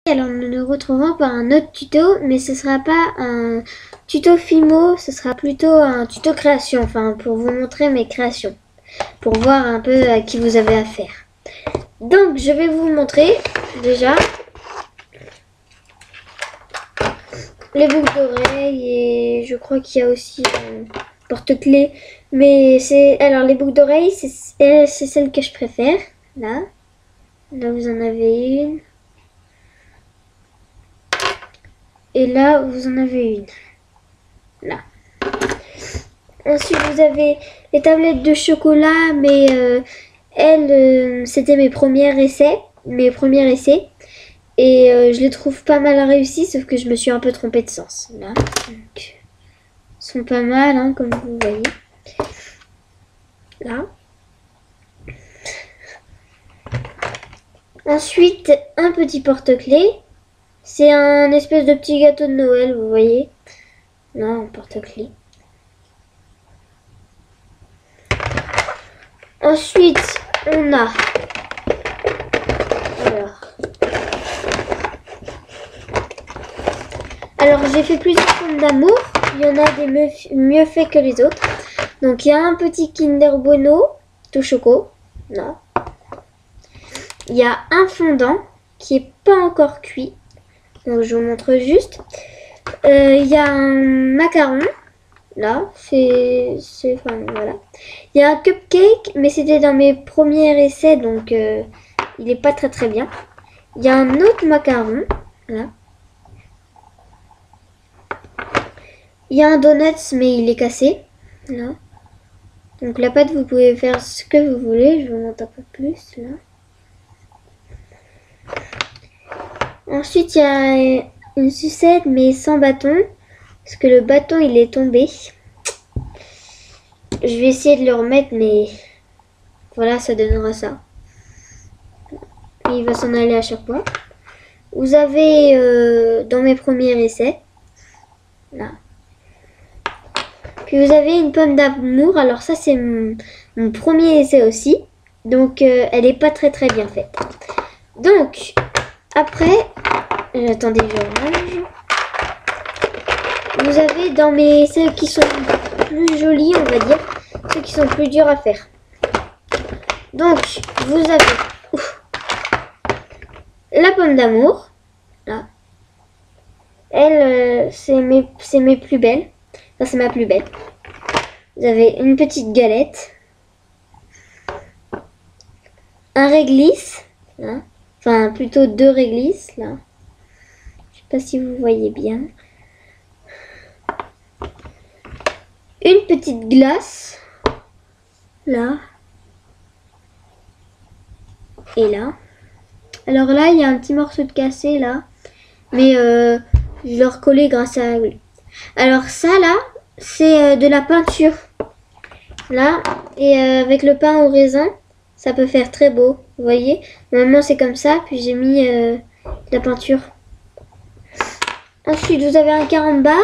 Alors nous nous retrouvons pour un autre tuto, mais ce sera pas un tuto Fimo, ce sera plutôt un tuto création, enfin pour vous montrer mes créations, pour voir un peu à qui vous avez affaire. Donc je vais vous montrer déjà les boucles d'oreilles et je crois qu'il y a aussi un porte-clés, mais alors les boucles d'oreilles c'est celle que je préfère, là vous en avez une. Et là, vous en avez une. Là. Ensuite, vous avez les tablettes de chocolat, mais c'était mes premiers essais. Et je les trouve pas mal réussis, sauf que je me suis un peu trompée de sens. Là. Donc, ils sont pas mal, hein, comme vous voyez. Là. Ensuite, un petit porte-clés. C'est un espèce de petit gâteau de Noël, vous voyez. Là, un porte-clés. Ensuite, on a... Alors j'ai fait plusieurs pommes d'amour. Il y en a des mieux faits que les autres. Donc il y a un petit Kinder Bueno, tout choco. Là. Il y a un fondant qui est pas encore cuit. Donc je vous montre juste. Il y a un macaron. Là, enfin, voilà. Il y a un cupcake, mais c'était dans mes premiers essais, donc il est pas très bien. Il y a un autre macaron, là. Il y a un donut, mais il est cassé, là. Donc la pâte, vous pouvez faire ce que vous voulez. Je vous montre un peu plus, là. Ensuite, il y a une sucette, mais sans bâton, parce que le bâton, il est tombé. Je vais essayer de le remettre, mais voilà, ça donnera ça. Et il va s'en aller à chaque fois. Vous avez dans mes premiers essais, là. Puis vous avez une pomme d'amour. Alors ça, c'est mon premier essai aussi. Donc elle est pas très bien faite. Donc après, attendez, je range. Vous avez dans mes essais qui sont plus jolis, on va dire, ceux qui sont plus durs à faire. Donc vous avez la pomme d'amour, là. Elle, c'est mes plus belles. Enfin, c'est ma plus belle. Vous avez une petite galette, un réglisse, là. Enfin plutôt deux réglisses, là. Je sais pas si vous voyez bien. Une petite glace, là. Et là. Alors là, il y a un petit morceau de cassé, là. Mais je l'ai recollé grâce à la glue. Alors ça, là, c'est de la peinture. Là. Et avec le pain au raisin, ça peut faire très beau. Vous voyez. Normalement, c'est comme ça. Puis j'ai mis de la peinture. Ensuite, vous avez un carambar.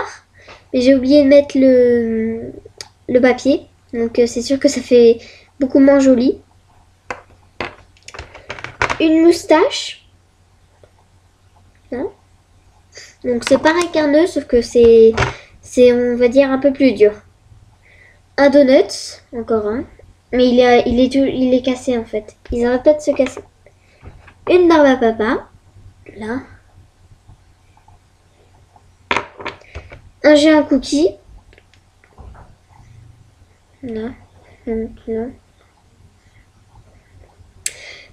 Mais j'ai oublié de mettre le papier. Donc c'est sûr que ça fait beaucoup moins joli. Une moustache. Là. Donc c'est pareil qu'un nœud, sauf que c'est on va dire un peu plus dur. Un donut, encore un. Mais il est cassé en fait. Ils arrêtent pas de se casser. Une barbe à papa. Là. Un géant cookie. Là.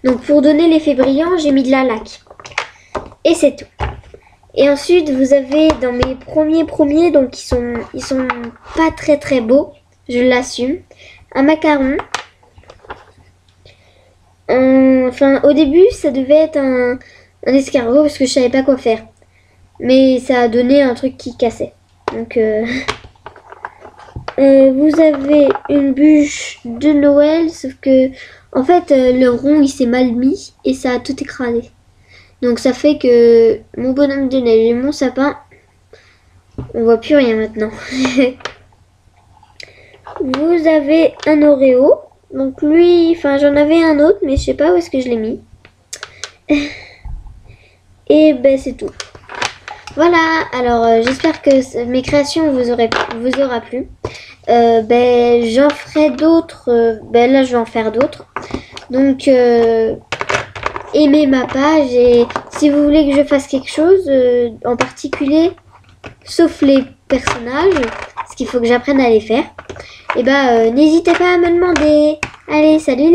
Donc pour donner l'effet brillant, j'ai mis de la laque. Et c'est tout. Et ensuite, vous avez dans mes premiers, donc ils sont pas très beaux, je l'assume. Un macaron. Enfin, au début, ça devait être un escargot parce que je savais pas quoi faire. Mais ça a donné un truc qui cassait. Donc, vous avez une bûche de Noël, sauf que, en fait, le rond, il s'est mal mis et ça a tout écrasé. Donc ça fait que mon bonhomme de neige et mon sapin, on voit plus rien maintenant. Vous avez un Oreo. Donc lui, enfin j'en avais un autre, mais je sais pas où est-ce que je l'ai mis. Et ben c'est tout. Voilà, alors j'espère que mes créations vous aura plu. Ben j'en ferai d'autres. Ben là je vais en faire d'autres. Donc aimez ma page et si vous voulez que je fasse quelque chose en particulier, sauf les personnages, parce qu'il faut que j'apprenne à les faire, et ben n'hésitez pas à me demander. Allez, salut.